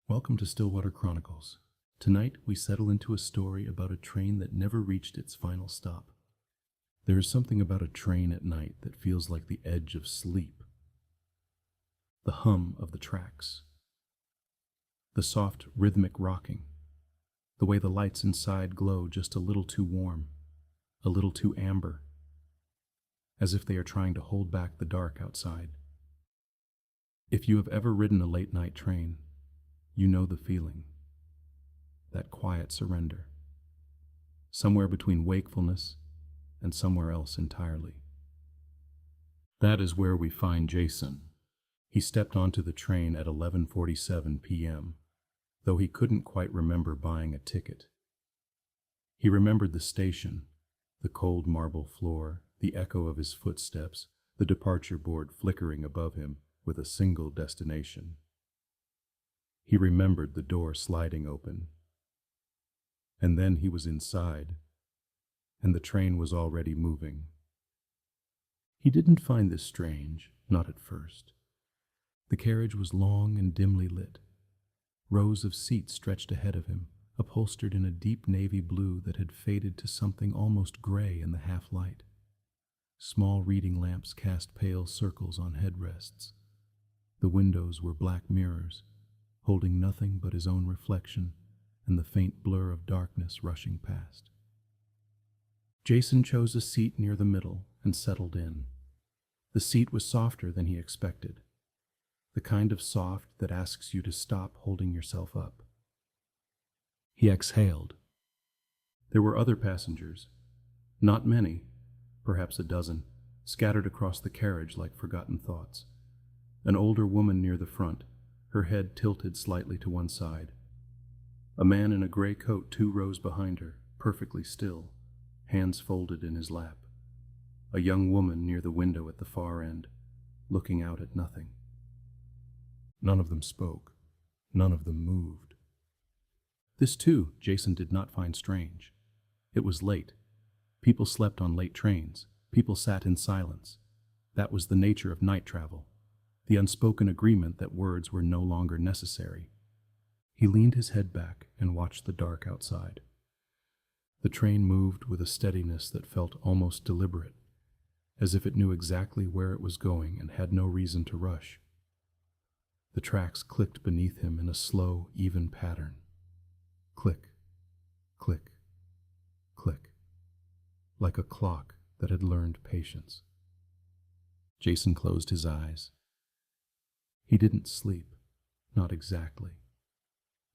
Welcome to Stillwater Chronicles. Tonight, we settle into a story about a train that never reached its final stop. There is something about a train at night that feels like the edge of sleep. The hum of the tracks, the soft, rhythmic rocking, the way the lights inside glow just a little too warm, a little too amber, as if they are trying to hold back the dark outside. If you have ever ridden a late-night train, you know the feeling, that quiet surrender, somewhere between wakefulness and somewhere else entirely. That is where we find Jason. He stepped onto the train at 11:47 p.m., though he couldn't quite remember buying a ticket. He remembered the station, the cold marble floor, the echo of his footsteps, the departure board flickering above him with a single destination. He remembered the door sliding open. And then he was inside, and the train was already moving. He didn't find this strange, not at first. The carriage was long and dimly lit. Rows of seats stretched ahead of him, upholstered in a deep navy blue that had faded to something almost gray in the half-light. Small reading lamps cast pale circles on headrests. The windows were black mirrors, holding nothing but his own reflection and the faint blur of darkness rushing past. Jason chose a seat near the middle and settled in. The seat was softer than he expected, the kind of soft that asks you to stop holding yourself up. He exhaled. There were other passengers, not many, perhaps a dozen, scattered across the carriage like forgotten thoughts. An older woman near the front, her head tilted slightly to one side. A man in a gray coat 2 rows behind her, perfectly still, hands folded in his lap. A young woman near the window at the far end, looking out at nothing. None of them spoke. None of them moved. This, too, Jason did not find strange. It was late. People slept on late trains. People sat in silence. That was the nature of night travel. The unspoken agreement that words were no longer necessary. He leaned his head back and watched the dark outside. The train moved with a steadiness that felt almost deliberate, as if it knew exactly where it was going and had no reason to rush. The tracks clicked beneath him in a slow, even pattern. Click, click, click, like a clock that had learned patience. Jason closed his eyes. He didn't sleep, not exactly.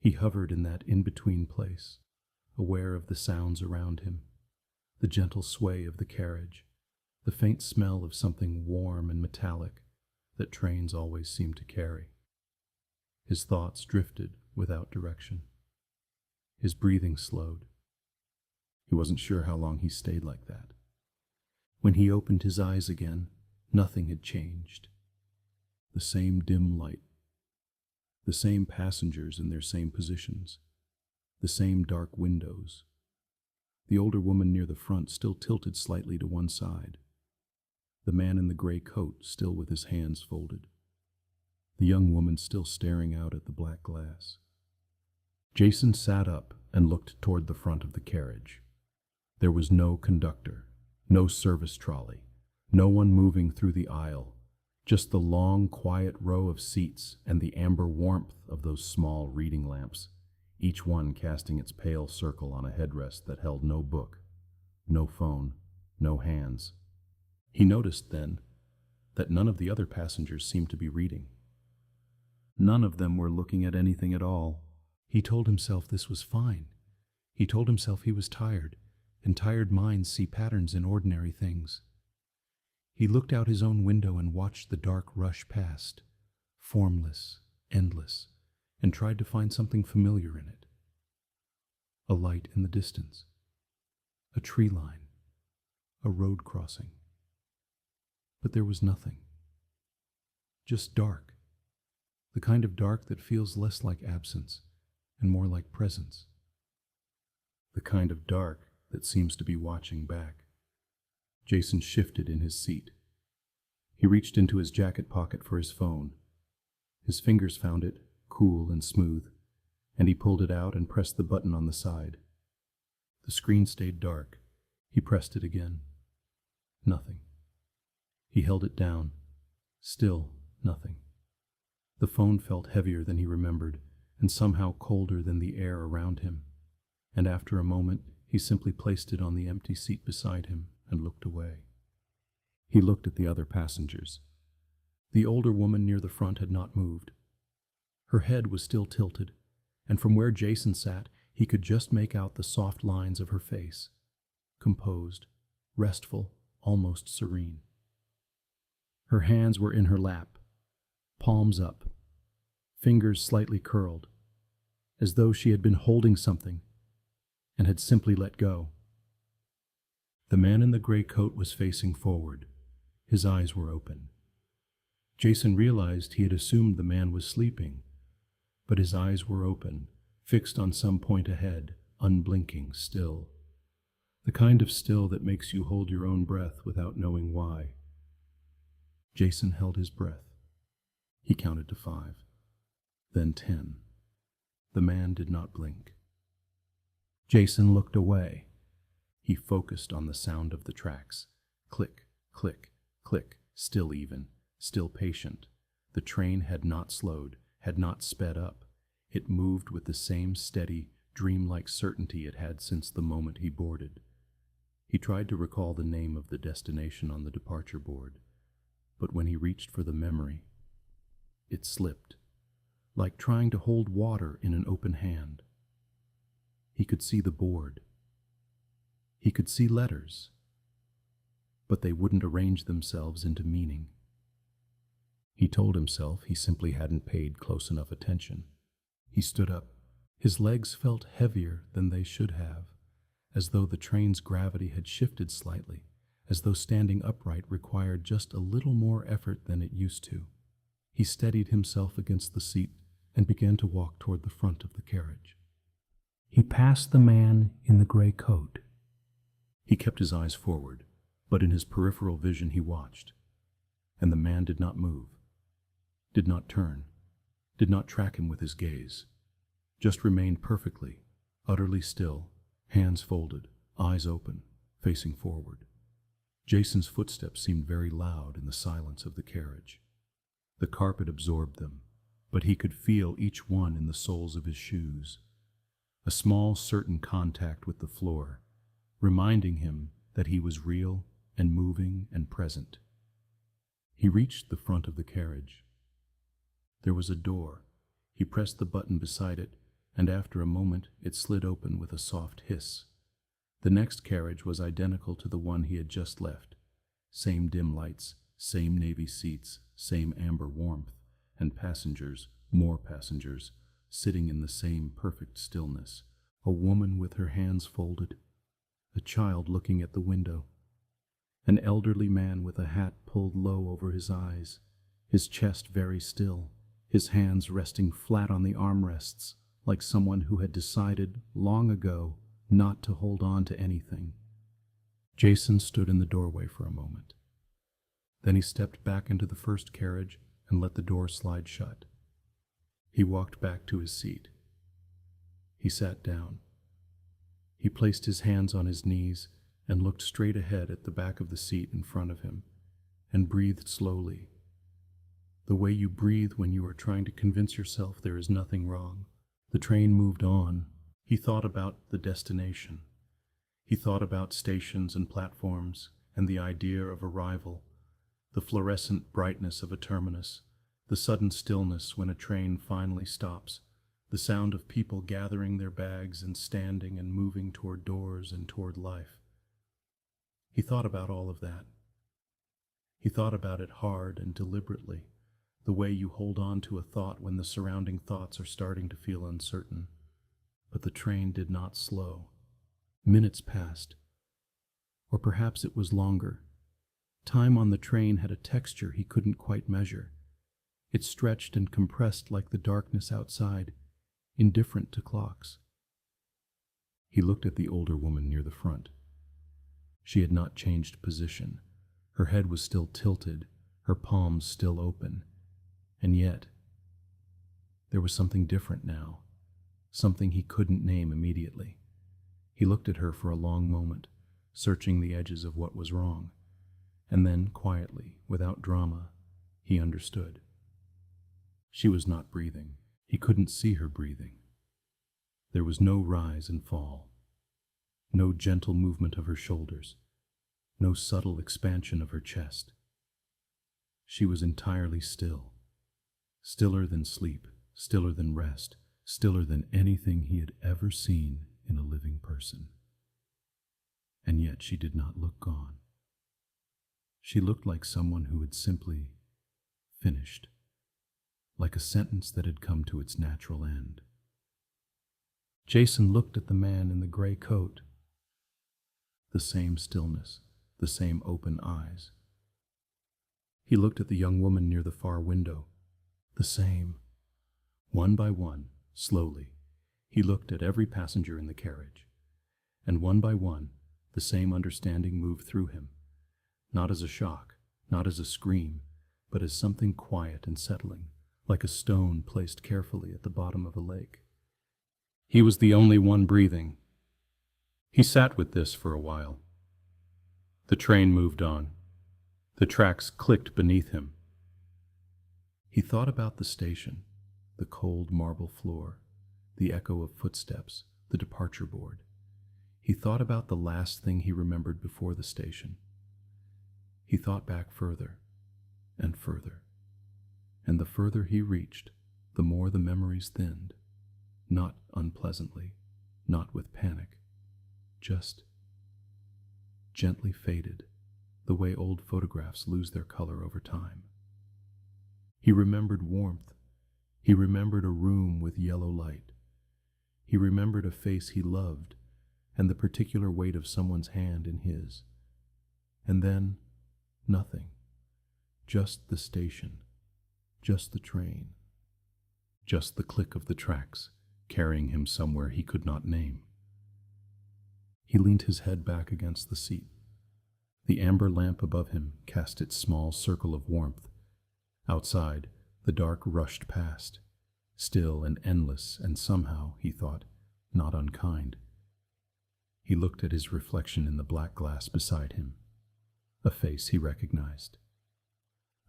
He hovered in that in-between place, aware of the sounds around him, the gentle sway of the carriage, the faint smell of something warm and metallic that trains always seem to carry. His thoughts drifted without direction. His breathing slowed. He wasn't sure how long he stayed like that. When he opened his eyes again, nothing had changed. The same dim light, the same passengers in their same positions, the same dark windows. The older woman near the front still tilted slightly to one side. The man in the gray coat still with his hands folded. The young woman still staring out at the black glass. Jason sat up and looked toward the front of the carriage. There was no conductor, no service trolley, no one moving through the aisle. Just the long, quiet row of seats and the amber warmth of those small reading lamps, each one casting its pale circle on a headrest that held no book, no phone, no hands. He noticed then that none of the other passengers seemed to be reading. None of them were looking at anything at all. He told himself this was fine. He told himself he was tired, and tired minds see patterns in ordinary things. He looked out his own window and watched the dark rush past, formless, endless, and tried to find something familiar in it. A light in the distance, a tree line, a road crossing. But there was nothing. Just dark, the kind of dark that feels less like absence and more like presence. The kind of dark that seems to be watching back. Jason shifted in his seat. He reached into his jacket pocket for his phone. His fingers found it, cool and smooth, and he pulled it out and pressed the button on the side. The screen stayed dark. He pressed it again. Nothing. He held it down. Still nothing. The phone felt heavier than he remembered, and somehow colder than the air around him. And after a moment, he simply placed it on the empty seat beside him and looked away. He looked at the other passengers. The older woman near the front had not moved. Her head was still tilted, and from where Jason sat, he could just make out the soft lines of her face, composed, restful, almost serene. Her hands were in her lap, palms up, fingers slightly curled, as though she had been holding something and had simply let go. The man in the gray coat was facing forward. His eyes were open. Jason realized he had assumed the man was sleeping, but his eyes were open, fixed on some point ahead, unblinking, still. The kind of still that makes you hold your own breath without knowing why. Jason held his breath. He counted to 5, then 10. The man did not blink. Jason looked away. He focused on the sound of the tracks. Click, click, click, still even, still patient. The train had not slowed, had not sped up. It moved with the same steady, dreamlike certainty it had since the moment he boarded. He tried to recall the name of the destination on the departure board, but when he reached for the memory, it slipped, like trying to hold water in an open hand. He could see the board. He could see letters, but they wouldn't arrange themselves into meaning. He told himself he simply hadn't paid close enough attention. He stood up. His legs felt heavier than they should have, as though the train's gravity had shifted slightly, as though standing upright required just a little more effort than it used to. He steadied himself against the seat and began to walk toward the front of the carriage. He passed the man in the gray coat. He kept his eyes forward, but in his peripheral vision he watched, and the man did not move, did not turn, did not track him with his gaze, just remained perfectly, utterly still, hands folded, eyes open, facing forward. Jason's footsteps seemed very loud in the silence of the carriage. The carpet absorbed them, but he could feel each one in the soles of his shoes. A small, certain contact with the floor, reminding him that he was real and moving and present. He reached the front of the carriage. There was a door. He pressed the button beside it, and after a moment it slid open with a soft hiss. The next carriage was identical to the one he had just left. Same dim lights, same navy seats, same amber warmth, and passengers, more passengers, sitting in the same perfect stillness. A woman with her hands folded, a child looking at the window, an elderly man with a hat pulled low over his eyes, his chest very still, his hands resting flat on the armrests, like someone who had decided long ago not to hold on to anything. Jason stood in the doorway for a moment. Then he stepped back into the first carriage and let the door slide shut. He walked back to his seat. He sat down. He placed his hands on his knees and looked straight ahead at the back of the seat in front of him, and breathed slowly. The way you breathe when you are trying to convince yourself there is nothing wrong. The train moved on. He thought about the destination. He thought about stations and platforms and the idea of arrival, the fluorescent brightness of a terminus, the sudden stillness when a train finally stops, the sound of people gathering their bags and standing and moving toward doors and toward life. He thought about all of that. He thought about it hard and deliberately, the way you hold on to a thought when the surrounding thoughts are starting to feel uncertain. But the train did not slow. Minutes passed, or perhaps it was longer. Time on the train had a texture he couldn't quite measure. It stretched and compressed like the darkness outside, indifferent to clocks. He looked at the older woman near the front. She had not changed position. Her head was still tilted, her palms still open. And yet, there was something different now, something he couldn't name immediately. He looked at her for a long moment, searching the edges of what was wrong, and then, quietly, without drama, he understood. She was not breathing. He couldn't see her breathing. There was no rise and fall, no gentle movement of her shoulders, no subtle expansion of her chest. She was entirely still, stiller than sleep, stiller than rest, stiller than anything he had ever seen in a living person. And yet she did not look gone. She looked like someone who had simply finished, like a sentence that had come to its natural end. Jason looked at the man in the gray coat. The same stillness, the same open eyes. He looked at the young woman near the far window. The same. One by one, slowly, he looked at every passenger in the carriage. And one by one, the same understanding moved through him, not as a shock, not as a scream, but as something quiet and settling, like a stone placed carefully at the bottom of a lake. He was the only one breathing. He sat with this for a while. The train moved on. The tracks clicked beneath him. He thought about the station, the cold marble floor, the echo of footsteps, the departure board. He thought about the last thing he remembered before the station. He thought back further and further, and the further he reached, the more the memories thinned, not unpleasantly, not with panic, just gently faded, the way old photographs lose their color over time. He remembered warmth. He remembered a room with yellow light. He remembered a face he loved and the particular weight of someone's hand in his. And then, nothing. Just the station. Just the train. Just the click of the tracks, carrying him somewhere he could not name. He leaned his head back against the seat. The amber lamp above him cast its small circle of warmth. Outside, the dark rushed past, still and endless, and somehow, he thought, not unkind. He looked at his reflection in the black glass beside him, a face he recognized,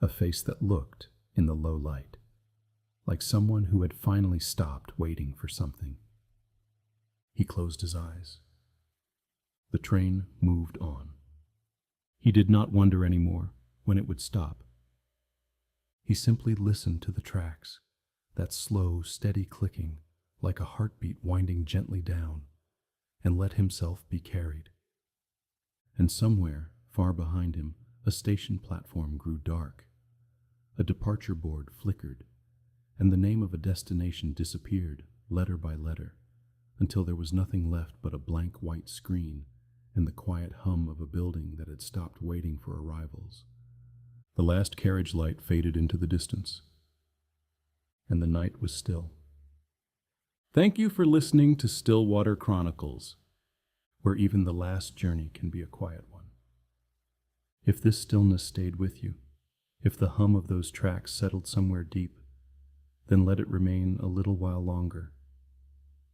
a face that looked, in the low light, like someone who had finally stopped waiting for something. He closed his eyes. The train moved on. He did not wonder anymore when it would stop. He simply listened to the tracks, that slow, steady clicking, like a heartbeat winding gently down, and let himself be carried. And somewhere, far behind him, a station platform grew dark. A departure board flickered, and the name of a destination disappeared, letter by letter, until there was nothing left but a blank white screen and the quiet hum of a building that had stopped waiting for arrivals. The last carriage light faded into the distance, and the night was still. Thank you for listening to Stillwater Chronicles, where even the last journey can be a quiet one. If this stillness stayed with you, if the hum of those tracks settled somewhere deep, then let it remain a little while longer.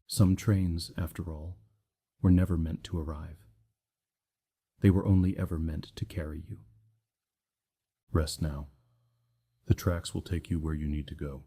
Some trains, after all, were never meant to arrive. They were only ever meant to carry you. Rest now. The tracks will take you where you need to go.